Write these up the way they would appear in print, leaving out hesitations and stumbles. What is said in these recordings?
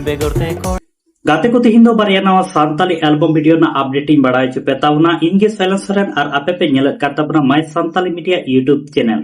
गाते को तिहिन दो बारिया नवा सांताली एल्बम वीडियो ना अपडेटिंग बढ़ाई चुपे तावना इनगे साइलेंस सरेन और आपे पे नेलत काताबना my Santali media YouTube channel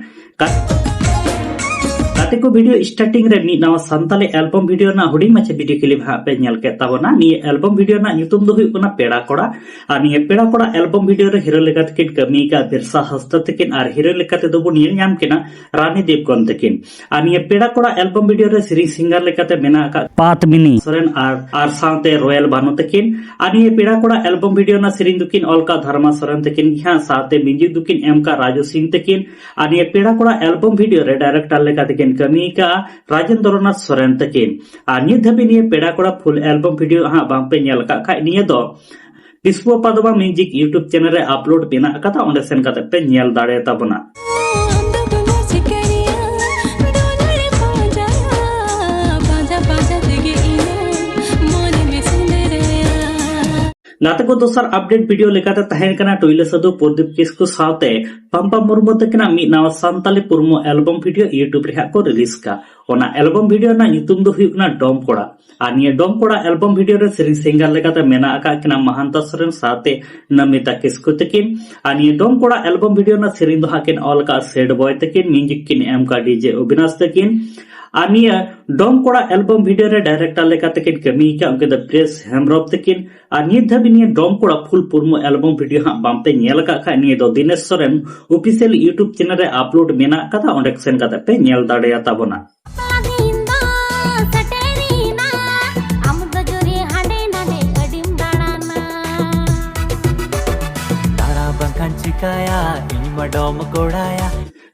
गाते को वीडियो स्टार्टिंग रे मी नवा सांताली एल्बम वीडियो ना हुडी माचे वीडियो क्लिप हा पे नेल के तावना नि एल्बम वीडियो ना ᱧᱩᱛᱩᱢ दो हुई कोना पेड़ा कोड़ा और नि पेड़ा कोड़ा एल्बम वीडियो रे हीरो लेका तकिन कमी का बिरसा हस्ता तकिन और हीरो लेका ते दो बो नेल ᱧᱟᱢ केना रानी देवगन तकिन और नि पेड़ा कोड़ा एल्बम वीडियो रे सीरीज सिंगर लेका ते मेना का पातमिनी सोरेन और साथे रॉयल बानो तकिन और नि पेड़ा कोड़ा एल्बम वीडियो ना सीरीज दुकिन अलका धर्मा सोरेन तकिन यहां साथे म्यूजिक दुकिन एम का राजू सिंह तकिन और नि पेड़ा कोड़ा एल्बम वीडियो रे डायरेक्टर लेका तकिन कमी का राजेंद्रनाथ सोरेन तकिन और नित धबी निये पेड़ा कोड़ा फुल एल्बम वीडियो हाँ बांग पे नेल का खाय निये दो विश्व पदमा म्यूजिक यूट्यूब चैनल रे अपलोड मेना कथा ओंडे सेन काते पे नेल दाड़े ताबना गाते को दोसर अपडेट वीडियो लेकाते तहेन कना टोइले सदु प्रदीप किस्कु साथे पंपा मुर्मु तकिना मी नावा सांताली पुरमो एल्बम वीडियो यूट्यूब रे को रिलीज का ओना एल्बम वीडियो ना ᱧᱩᱛᱩᱢ दो हुइकना डोम कोड़ा और निये डोम कोड़ा एल्बम वीडियो रे सीरीज सिंगर लेकाते मेना आका किना महांता सोरेन साथे नमिता किस्कु तकिन और निये डोम कोड़ा एल्बम वीडियो ना सीरीज दो हाकिन ऑल का सेड बॉय तकिन म्यूजिक किन एम का डीजे अविनाश तकिन और निये डोम कोड़ा एल्बम वीडियो रे डायरेक्टर लेका तकिन कमी का उनके द प्रेस हेमरब तकिन और निये धबी निये डोम कोड़ा फुल पुरमो एल्बम वीडियो हा बामते नेल का खा निये दो Dinesh Soren official YouTube channel रे अपलोड मेना कथा ओंडे सेन कथा पे नेल दाड़ेया ताबना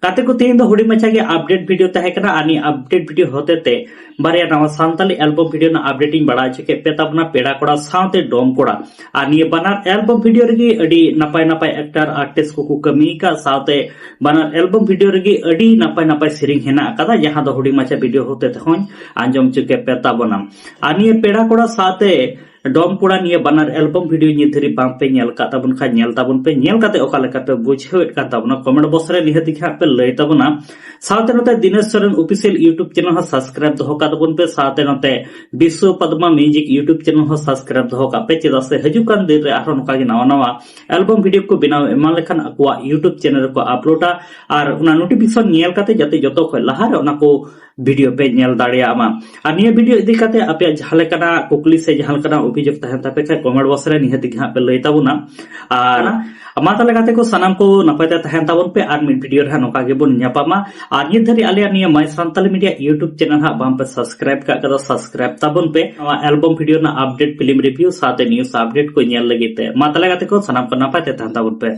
काते को तीन दो हुडी मचा के अपडेट वीडियो तहे कना आनी अपडेट वीडियो होते ते बारिया नवा सांताली एल्बम वीडियो ना अपडेटिंग बढ़ा चुके पे तबना पेड़ा कोड़ा साथे डोम कोड़ा आनी बनार एल्बम वीडियो रेगी अडी नपाय नपाय एक्टर आर्टिस्ट को कमी का साथे बनार एल्बम वीडियो रेगी अडी नपाय नपाय सिरिंग हेना कदा जहां दो हुडी मचा वीडियो होते ते होय आंजम चुके पे तबना आनी पेड़ा कोड़ा साथे डोम कोड़ा निये बनार एल्बम वीडियो निधरी बांग पे नेल का ताबुन खा नेल ताबुन पे नेल काते ओका लेका पे बुझेत का ताबुन कमेंट बॉक्स रे निहति खा पे लय ताबुना साथे नते Dinesh Soren official YouTube channel हो सब्सक्राइब दो का ताबुन पे साथे नते Vishwa Padma music YouTube channel हो सब्सक्राइब दो का पे चेदा से हजू कान दिन रे आरो नका गे नवा नवा एल्बम वीडियो को बनाव एमा लेखान अकवा यूट्यूब चैनल को अपलोडा और उना नोटिफिकेशन नेल काते जाते जतो खय लहा रे उना को वीडियो पे नेल दाड़ियामा और निये वीडियो इदी काते आपे जहाले कना कुकली से जहाल कना अभियोग तहन तापे खा कमेंट बॉक्स रे निहति घा पे लय ताबुना और मा ताले गाते को सनाम को नपायते तहन ताबुन पे और मिड वीडियो रे नोका गे बुन न्यापामा और निये धरी आले निये my Santali media YouTube channel हा बाम पे सब्सक्राइब का कदा सब्सक्राइब ताबुन पे नवा एल्बम वीडियो ना अपडेट फिल्म रिव्यू साथे न्यूज़ अपडेट को नेल लगिते मा ताले गाते को सनाम को नपायते तहन ताबुन पे।